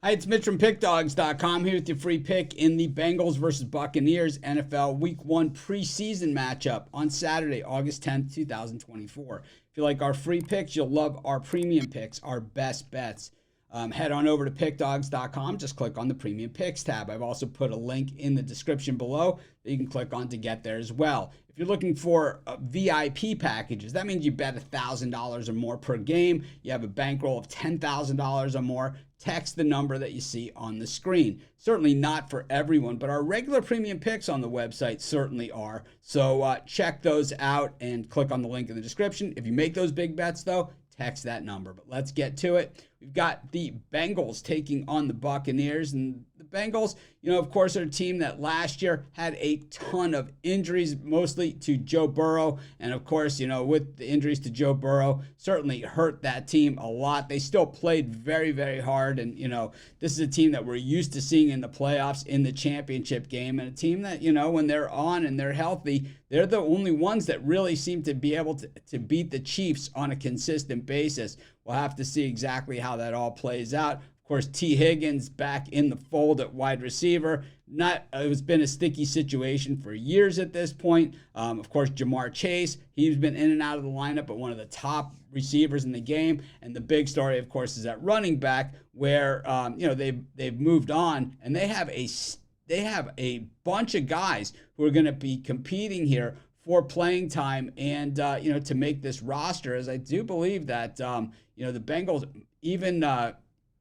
Hi, it's Mitch from Pickdawgz.com here with your free pick in the Bengals versus Buccaneers NFL Week 1 preseason matchup on Saturday, August 10th, 2024. If you like our free picks, you'll love our premium picks, our best bets. Head on over to Pickdawgz.com. Just click on the Premium Picks tab. I've also put a link in the description below that you can click on to get there as well. If you're looking for VIP packages, that means you bet $1,000 or more per game. You have a bankroll of $10,000 or more. Text the number that you see on the screen. Certainly not for everyone, but our regular premium picks on the website certainly are. So check those out and click on the link in the description. If you make those big bets, though, text that number. But let's get to it. We've got the Bengals taking on the Buccaneers, and the Bengals, of course, are a team that last year had a ton of injuries, mostly to Joe Burrow. And of course, with the injuries to Joe Burrow, certainly hurt that team a lot. They still played very, very hard. And, this is a team that we're used to seeing in the playoffs, in the championship game, and a team that, when they're on and they're healthy, they're the only ones that really seem to be able to beat the Chiefs on a consistent basis. We'll have to see exactly how that all plays out. Of course, T. Higgins back in the fold at wide receiver. It's been a sticky situation for years at this point. Of course, Jamar Chase, he's been in and out of the lineup, but one of the top receivers in the game. And the big story, of course, is at running back, where they've moved on, and they have a bunch of guys who are going to be competing here for playing time and to make this roster, as I do believe that the Bengals,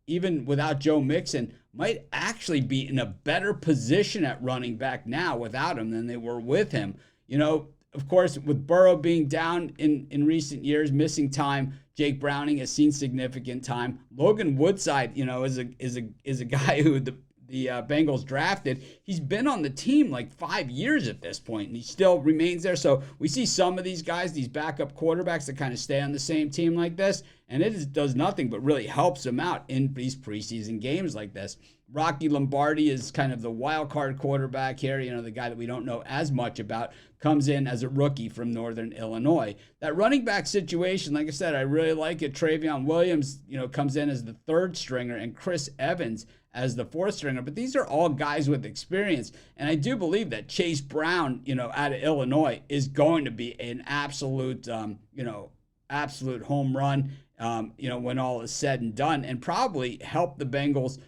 even without Joe Mixon, might actually be in a better position at running back now without him than they were with him. Of course, with Burrow being down in recent years, missing time, Jake Browning has seen significant time. Logan Woodside, is a guy who the Bengals drafted. He's been on the team like 5 years at this point, and he still remains there. So we see some of these guys, these backup quarterbacks, that kind of stay on the same team like this, and it does nothing but really helps them out in these preseason games like this. Rocky Lombardi is kind of the wild card quarterback here, the guy that we don't know as much about, comes in as a rookie from Northern Illinois. That running back situation, like I said, I really like it. Travion Williams, comes in as the third stringer, and Chris Evans as the fourth stringer. But these are all guys with experience. And I do believe that Chase Brown, out of Illinois, is going to be an absolute, absolute home run, when all is said and done, and probably help the Bengals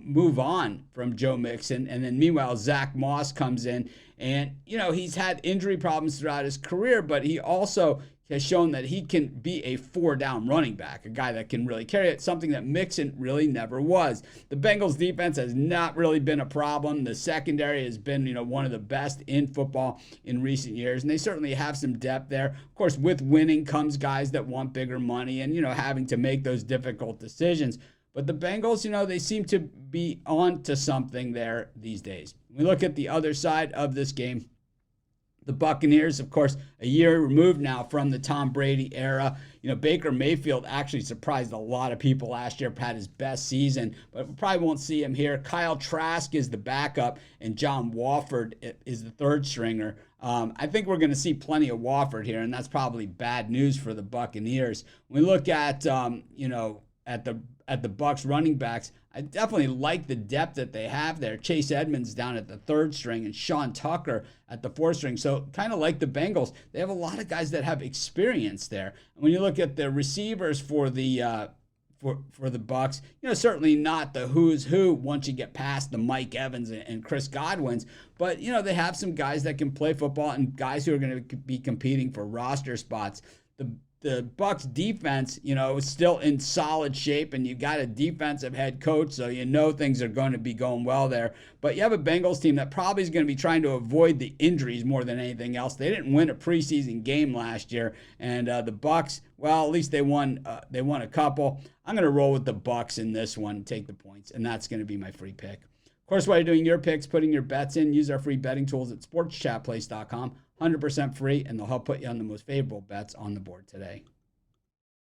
move on from Joe Mixon. And then meanwhile, Zach Moss comes in, and, he's had injury problems throughout his career, but he also has shown that he can be a four-down running back, a guy that can really carry it, something that Mixon really never was. The Bengals defense has not really been a problem. The secondary has been, one of the best in football in recent years, and they certainly have some depth there. Of course, with winning comes guys that want bigger money and, having to make those difficult decisions. But the Bengals, they seem to be on to something there these days. We look at the other side of this game. The Buccaneers, of course, a year removed now from the Tom Brady era. Baker Mayfield actually surprised a lot of people last year, had his best season, but we probably won't see him here. Kyle Trask is the backup, and John Wolford is the third stringer. I think we're going to see plenty of Wolford here, and that's probably bad news for the Buccaneers. When we look at, at the Bucs running backs, I definitely like the depth that they have there. Chase Edmonds down at the third string and Sean Tucker at the fourth string. So kind of like the Bengals, they have a lot of guys that have experience there. And when you look at the receivers for the for the Bucs, certainly not the who's who once you get past the Mike Evans and Chris Godwins, but they have some guys that can play football and guys who are going to be competing for roster spots. The Bucs defense, is still in solid shape, and you got a defensive head coach, so things are going to be going well there. But you have a Bengals team that probably is going to be trying to avoid the injuries more than anything else. They didn't win a preseason game last year, and the Bucs, well, at least they won a couple. I'm going to roll with the Bucs in this one, take the points, and that's going to be my free pick. Of course, while you're doing your picks, putting your bets in, use our free betting tools at sportschatplace.com. 100% free, and they'll help put you on the most favorable bets on the board today.